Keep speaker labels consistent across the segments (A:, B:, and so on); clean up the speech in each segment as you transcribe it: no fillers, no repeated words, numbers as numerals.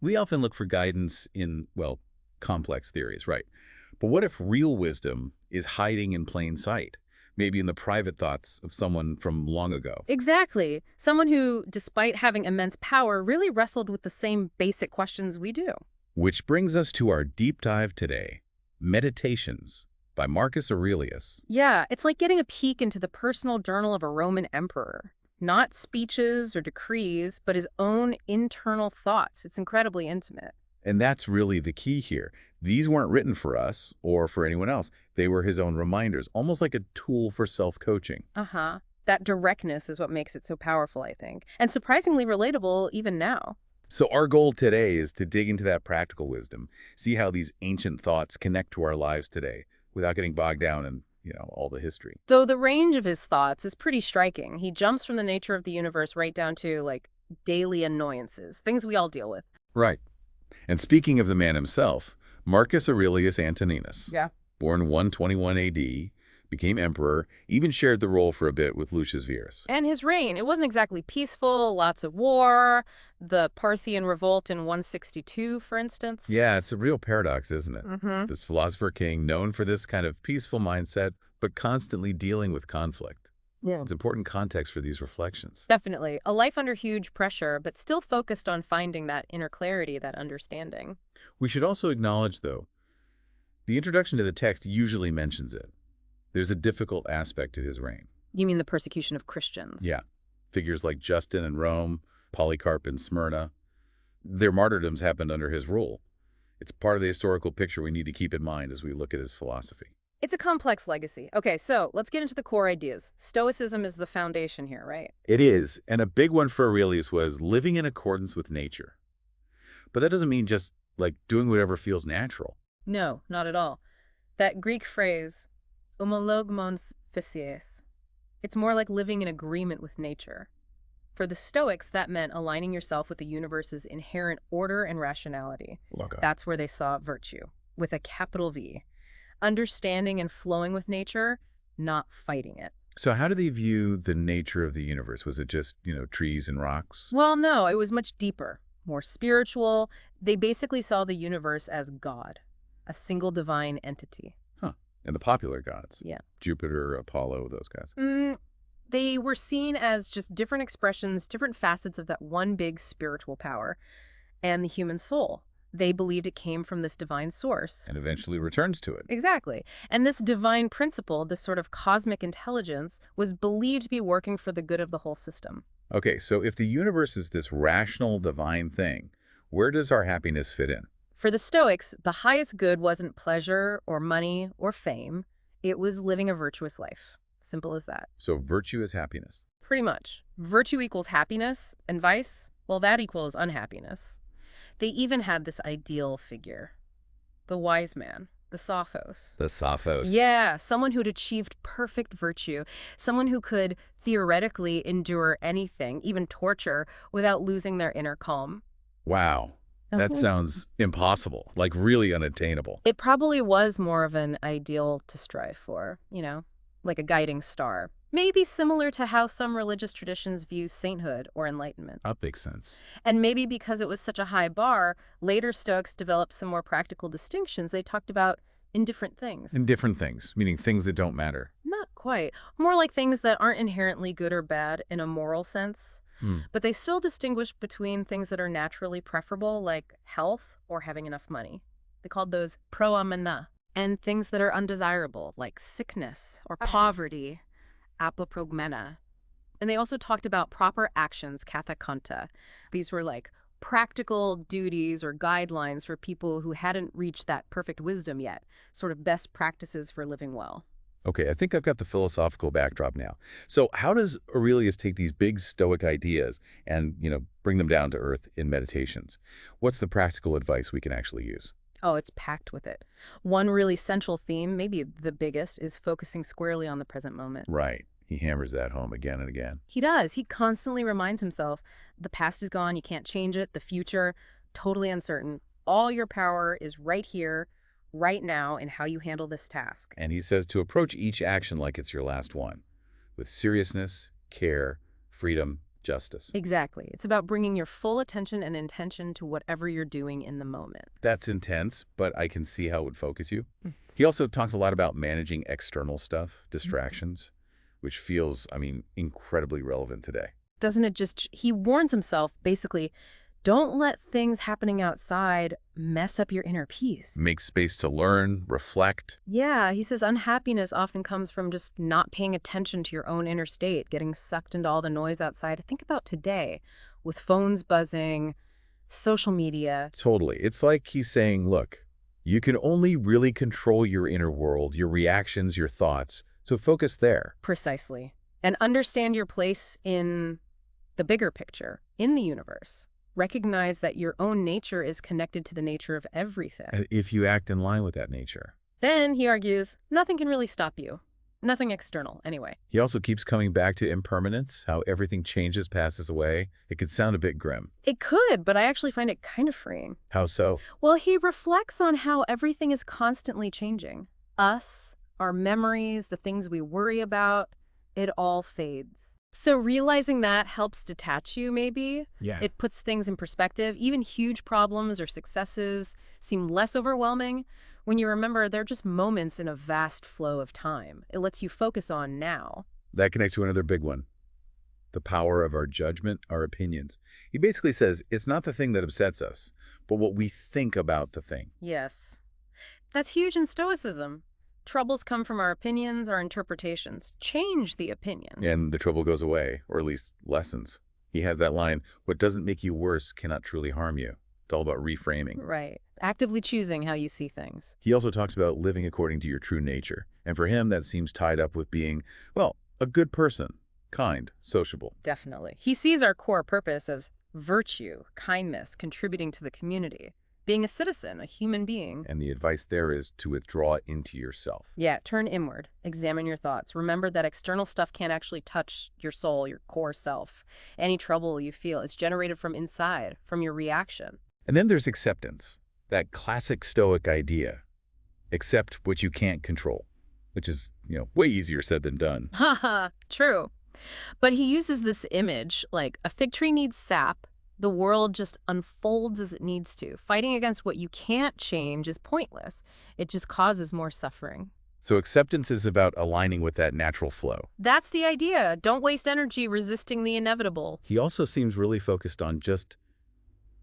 A: We often look for guidance in, well, complex theories, right? But what if real wisdom is hiding in plain sight? Maybe in the private thoughts of someone from long ago.
B: Exactly. Someone who, despite having immense power, really wrestled with the same basic questions we do.
A: Which brings us to our deep dive today, Meditations by Marcus Aurelius.
B: Yeah, it's like getting a peek into the personal journal of a Roman emperor. Not speeches or decrees, but his own internal thoughts. It's incredibly intimate.
A: And that's really the key here. These weren't written for us or for anyone else. They were his own reminders, almost like a tool for self-coaching.
B: Uh-huh. That directness is what makes it so powerful, I think. And surprisingly relatable even now.
A: So our goal today is to dig into that practical wisdom, see how these ancient thoughts connect to our lives today without getting bogged down in, all the history.
B: Though the range of his thoughts is pretty striking. He jumps from the nature of the universe right down to, like, daily annoyances, things we all deal with.
A: Right. And speaking of the man himself, Marcus Aurelius Antoninus,
B: Yeah.
A: born 121 AD, became emperor, even shared the role for a bit with Lucius Verus.
B: And his reign, it wasn't exactly peaceful, lots of war, the Parthian revolt in 162, for instance.
A: Yeah, it's a real paradox, isn't it?
B: Mm-hmm.
A: This philosopher king, known for this kind of peaceful mindset, but constantly dealing with conflict.
B: Yeah.
A: It's important context for these reflections.
B: Definitely. A life under huge pressure, but still focused on finding that inner clarity, that understanding.
A: We should also acknowledge, though, the introduction to the text usually mentions it. There's a difficult aspect to his reign.
B: You mean the persecution of Christians?
A: Yeah. Figures like Justin in Rome, Polycarp in Smyrna, their martyrdoms happened under his rule. It's part of the historical picture we need to keep in mind as we look at his philosophy.
B: It's a complex legacy. Okay, so let's get into the core ideas. Stoicism is the foundation here, right?
A: It is, and a big one for Aurelius was living in accordance with nature. But that doesn't mean just, like, doing whatever feels natural.
B: No, not at all. That Greek phrase, homologmons physies, it's more like living in agreement with nature. For the Stoics, that meant aligning yourself with the universe's inherent order and rationality.
A: Okay.
B: That's where they saw virtue, with a capital V. Understanding and flowing with nature, not fighting it.
A: So how do they view the nature of the universe? Was it just, trees and rocks?
B: Well, no, it was much deeper, more spiritual. They basically saw the universe as God, a single divine entity.
A: Huh. And the popular gods?
B: Yeah.
A: Jupiter, Apollo, those guys.
B: They were seen as just different expressions, different facets of that one big spiritual power and the human soul. They believed it came from this divine source.
A: And eventually returns to it.
B: Exactly. And this divine principle, this sort of cosmic intelligence, was believed to be working for the good of the whole system.
A: Okay, so if the universe is this rational, divine thing, where does our happiness fit in?
B: For the Stoics, the highest good wasn't pleasure or money or fame. It was living a virtuous life. Simple as that.
A: So virtue is happiness.
B: Pretty much. Virtue equals happiness, and vice, well, that equals unhappiness. They even had this ideal figure. The wise man, the Sophos.
A: The Sophos.
B: Yeah, someone who'd achieved perfect virtue. Someone who could theoretically endure anything, even torture, without losing their inner calm.
A: Wow. That sounds impossible, like really unattainable.
B: It probably was more of an ideal to strive for, like a guiding star. Maybe similar to how some religious traditions view sainthood or enlightenment.
A: That makes sense.
B: And maybe because it was such a high bar, later Stoics developed some more practical distinctions they talked about indifferent things.
A: And different things, meaning things that don't matter.
B: Not quite. More like things that aren't inherently good or bad in a moral sense. But they still distinguish between things that are naturally preferable, like health or having enough money. They called those proamena. And things that are undesirable, like sickness or poverty, apoprogmena. And they also talked about proper actions, kathakanta. These were like practical duties or guidelines for people who hadn't reached that perfect wisdom yet, sort of best practices for living well.
A: Okay, I think I've got the philosophical backdrop now. So how does Aurelius take these big Stoic ideas and, bring them down to earth in Meditations? What's the practical advice we can actually use?
B: Oh, it's packed with it. One really central theme, maybe the biggest, is focusing squarely on the present moment.
A: Right. He hammers that home again and again.
B: He does. He constantly reminds himself, the past is gone, you can't change it, the future, totally uncertain. All your power is right here, right now, in how you handle this task.
A: And he says to approach each action like it's your last one, with seriousness, care, freedom, justice.
B: Exactly. It's about bringing your full attention and intention to whatever you're doing in the moment.
A: That's intense, but I can see how it would focus you. He also talks a lot about managing external stuff, distractions, which feels, I mean, incredibly relevant today.
B: Doesn't it just, he warns himself, basically, don't let things happening outside mess up your inner peace.
A: Make space to learn, reflect.
B: Yeah, he says unhappiness often comes from just not paying attention to your own inner state, getting sucked into all the noise outside. Think about today, with phones buzzing, social media.
A: Totally. It's like he's saying, look, you can only really control your inner world, your reactions, your thoughts, so focus there.
B: Precisely. And understand your place in the bigger picture, in the universe. Recognize that your own nature is connected to the nature of everything.
A: If you act in line with that nature.
B: Then, he argues, nothing can really stop you. Nothing external, anyway.
A: He also keeps coming back to impermanence, how everything changes, passes away. It could sound a bit grim.
B: It could, but I actually find it kind of freeing.
A: How so?
B: Well, he reflects on how everything is constantly changing. Us, our memories, the things we worry about, it all fades. So realizing that helps detach you, maybe.
A: Yeah.
B: It puts things in perspective. Even huge problems or successes seem less overwhelming when you remember they're just moments in a vast flow of time. It lets you focus on now.
A: That connects to another big one. The power of our judgment, our opinions. He basically says it's not the thing that upsets us, but what we think about the thing.
B: Yes. That's huge in Stoicism. Troubles come from our opinions, our interpretations. Change the opinion.
A: And the trouble goes away, or at least lessens. He has that line, what doesn't make you worse cannot truly harm you. It's all about reframing.
B: Right. Actively choosing how you see things.
A: He also talks about living according to your true nature. And for him, that seems tied up with being, well, a good person, kind, sociable.
B: Definitely. He sees our core purpose as virtue, kindness, contributing to the community. Being a citizen, a human being.
A: And the advice there is to withdraw into yourself.
B: Yeah, turn inward. Examine your thoughts. Remember that external stuff can't actually touch your soul, your core self. Any trouble you feel is generated from inside, from your reaction.
A: And then there's acceptance, that classic Stoic idea. Accept what you can't control, which is, way easier said than done.
B: Haha, true. But he uses this image, like a fig tree needs sap. The world just unfolds as it needs to. Fighting against what you can't change is pointless. It just causes more suffering.
A: So acceptance is about aligning with that natural flow.
B: That's the idea. Don't waste energy resisting the inevitable.
A: He also seems really focused on just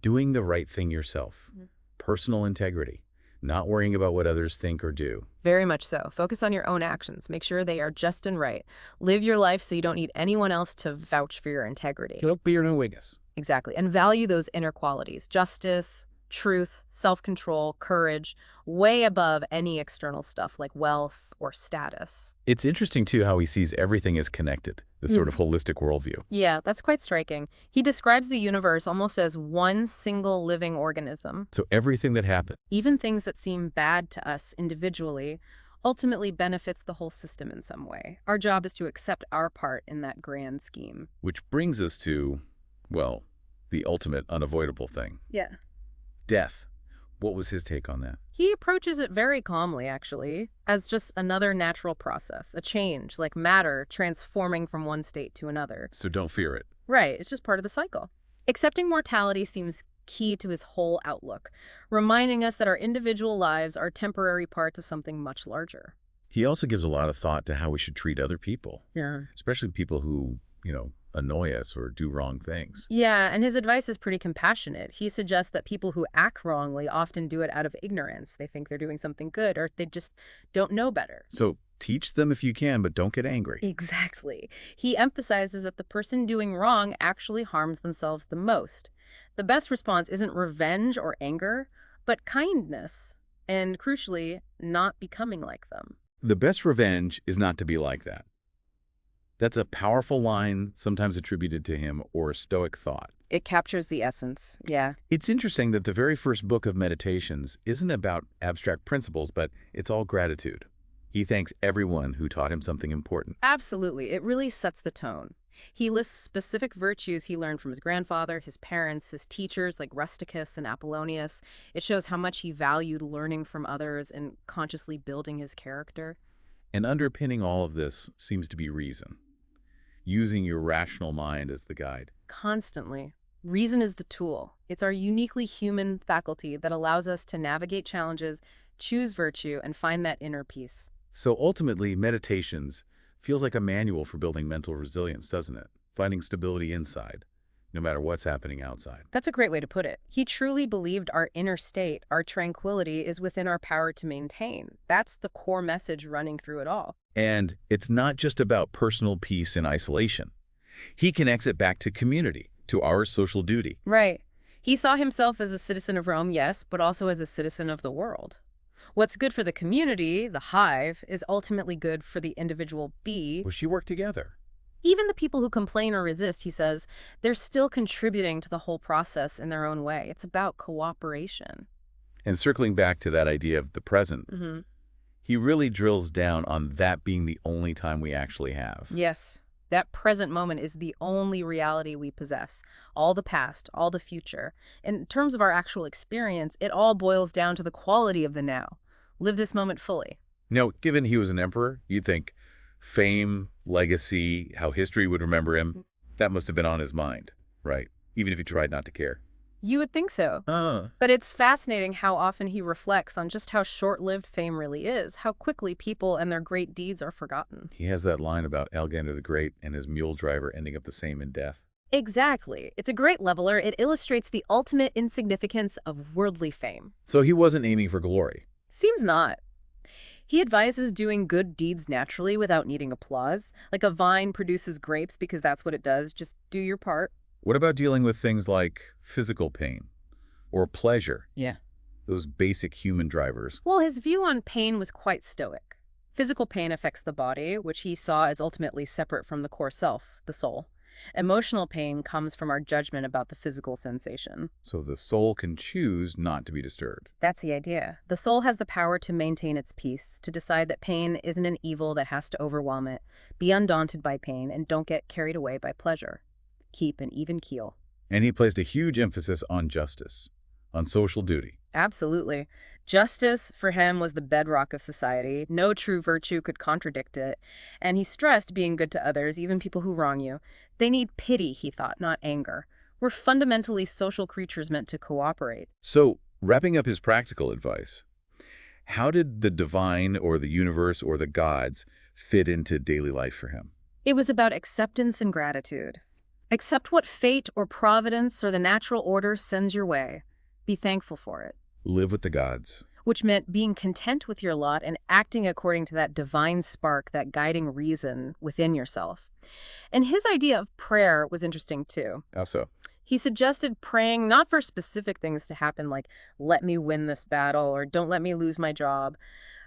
A: doing the right thing yourself. Personal integrity. Not worrying about what others think or do.
B: Very much so. Focus on your own actions. Make sure they are just and right. Live your life so you don't need anyone else to vouch for your integrity.
A: Don't be your own witness.
B: Exactly. And value those inner qualities. Justice, truth, self-control, courage, way above any external stuff like wealth or status.
A: It's interesting, too, how he sees everything as connected, this sort of holistic worldview.
B: Yeah, that's quite striking. He describes the universe almost as one single living organism.
A: So everything that happens,
B: Even things that seem bad to us individually, ultimately benefits the whole system in some way. Our job is to accept our part in that grand scheme.
A: which brings us to, well, the ultimate unavoidable thing.
B: Yeah.
A: Death. What was his take on that?
B: He approaches it very calmly, actually, as just another natural process, a change, like matter transforming from one state to another.
A: So don't fear it.
B: Right, it's just part of the cycle. Accepting mortality seems key to his whole outlook, reminding us that our individual lives are temporary parts of something much larger.
A: He also gives a lot of thought to how we should treat other people,
B: Yeah.
A: especially people who, annoy us or do wrong things.
B: Yeah, and his advice is pretty compassionate. He suggests that people who act wrongly often do it out of ignorance. They think they're doing something good, or they just don't know better.
A: So teach them if you can, but don't get angry.
B: Exactly. He emphasizes that the person doing wrong actually harms themselves the most. The best response isn't revenge or anger, but kindness, and crucially, not becoming like them.
A: The best revenge is not to be like that. That's a powerful line, sometimes attributed to him, or Stoic thought.
B: It captures the essence, yeah.
A: It's interesting that the very first book of Meditations isn't about abstract principles, but it's all gratitude. He thanks everyone who taught him something important.
B: Absolutely. It really sets the tone. He lists specific virtues he learned from his grandfather, his parents, his teachers like Rusticus and Apollonius. It shows how much he valued learning from others and consciously building his character.
A: And underpinning all of this seems to be reason. using your rational mind as the guide.
B: Constantly. Reason is the tool. It's our uniquely human faculty that allows us to navigate challenges, choose virtue, and find that inner peace.
A: So ultimately, meditations feels like a manual for building mental resilience, doesn't it? Finding stability inside, no matter what's happening outside.
B: That's a great way to put it. He truly believed our inner state, our tranquility, is within our power to maintain. That's the core message running through it all.
A: And it's not just about personal peace in isolation. He connects it back to community, to our social duty.
B: Right. He saw himself as a citizen of Rome, yes, but also as a citizen of the world. What's good for the community, the hive, is ultimately good for the individual bee.
A: Well, she worked together.
B: Even the people who complain or resist, he says, they're still contributing to the whole process in their own way. It's about cooperation.
A: And circling back to that idea of the present, he really drills down on that being the only time we actually have.
B: Yes, that present moment is the only reality we possess. All the past, all the future. In terms of our actual experience, it all boils down to the quality of the now. Live this moment fully.
A: Now, given he was an emperor, you'd think fame, legacy, how history would remember him, that must have been on his mind, right? Even if he tried not to care.
B: You would think so. But it's fascinating how often he reflects on just how short-lived fame really is, how quickly people and their great deeds are forgotten.
A: He has that line about Alexander the Great and his mule driver ending up the same in death.
B: Exactly. It's a great leveler. It illustrates the ultimate insignificance of worldly fame.
A: So he wasn't aiming for glory.
B: Seems not. He advises doing good deeds naturally without needing applause. Like a vine produces grapes because that's what it does. Just do your part.
A: What about dealing with things like physical pain or pleasure?
B: Yeah.
A: Those basic human drivers.
B: Well, his view on pain was quite stoic. Physical pain affects the body, which he saw as ultimately separate from the core self, the soul. Emotional pain comes from our judgment about the physical sensation.
A: So the soul can choose not to be disturbed.
B: That's the idea. The soul has the power to maintain its peace, to decide that pain isn't an evil that has to overwhelm it. Be undaunted by pain and don't get carried away by pleasure. Keep an even keel.
A: And he placed a huge emphasis on justice, on social duty.
B: Absolutely. Justice, for him, was the bedrock of society. No true virtue could contradict it. And he stressed being good to others, even people who wrong you. They need pity, he thought, not anger. We're fundamentally social creatures meant to cooperate.
A: So, wrapping up his practical advice, how did the divine or the universe or the gods fit into daily life for him?
B: It was about acceptance and gratitude. Accept what fate or providence or the natural order sends your way. Be thankful for it.
A: Live with the gods.
B: Which meant being content with your lot and acting according to that divine spark, that guiding reason within yourself. And his idea of prayer was interesting too.
A: How so?
B: He suggested praying not for specific things to happen like, let me win this battle or don't let me lose my job,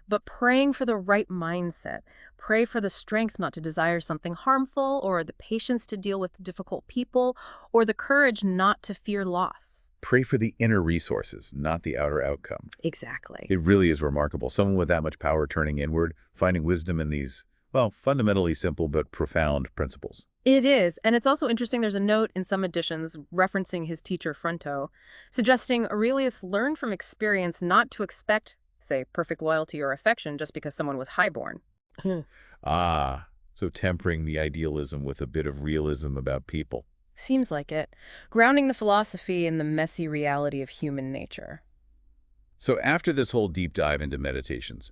B: but praying for the right mindset. Pray for the strength not to desire something harmful, or the patience to deal with difficult people, or the courage not to fear loss.
A: Pray for the inner resources, not the outer outcome.
B: Exactly.
A: It really is remarkable. Someone with that much power turning inward, finding wisdom in these, well, fundamentally simple but profound principles.
B: It is, and it's also interesting there's a note in some editions referencing his teacher Fronto, suggesting Aurelius learned from experience not to expect, say, perfect loyalty or affection just because someone was highborn.
A: So tempering the idealism with a bit of realism about people.
B: Seems like it. Grounding the philosophy in the messy reality of human nature.
A: So after this whole deep dive into meditations,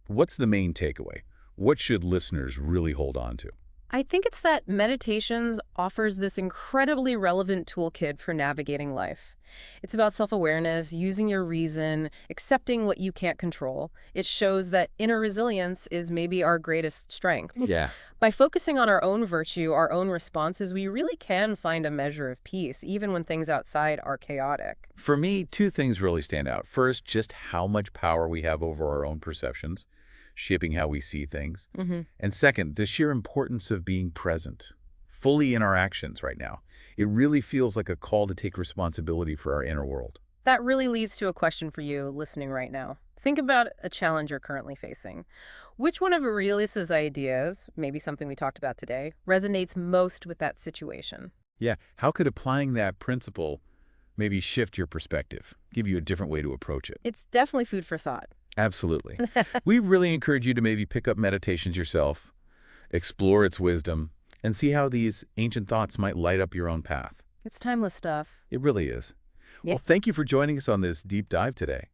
A: what's the main takeaway? What should listeners really hold on to?
B: I think it's that Meditations offers this incredibly relevant toolkit for navigating life. It's about self-awareness, using your reason, accepting what you can't control. It shows that inner resilience is maybe our greatest strength.
A: Yeah.
B: By focusing on our own virtue, our own responses, we really can find a measure of peace, even when things outside are chaotic.
A: For me, two things really stand out. First, just how much power we have over our own perceptions, shaping how we see things. And second, the sheer importance of being present, fully in our actions right now. It really feels like a call to take responsibility for our inner world.
B: That really leads to a question for you listening right now. Think about a challenge you're currently facing. Which one of Aurelius's ideas, maybe something we talked about today, resonates most with that situation?
A: Yeah, how could applying that principle maybe shift your perspective, give you a different way to approach it?
B: It's definitely food for thought.
A: Absolutely. We really encourage you to maybe pick up Meditations yourself, explore its wisdom, and see how these ancient thoughts might light up your own path.
B: It's timeless stuff.
A: It really is.
B: Yeah.
A: Well, thank you for joining us on this deep dive today.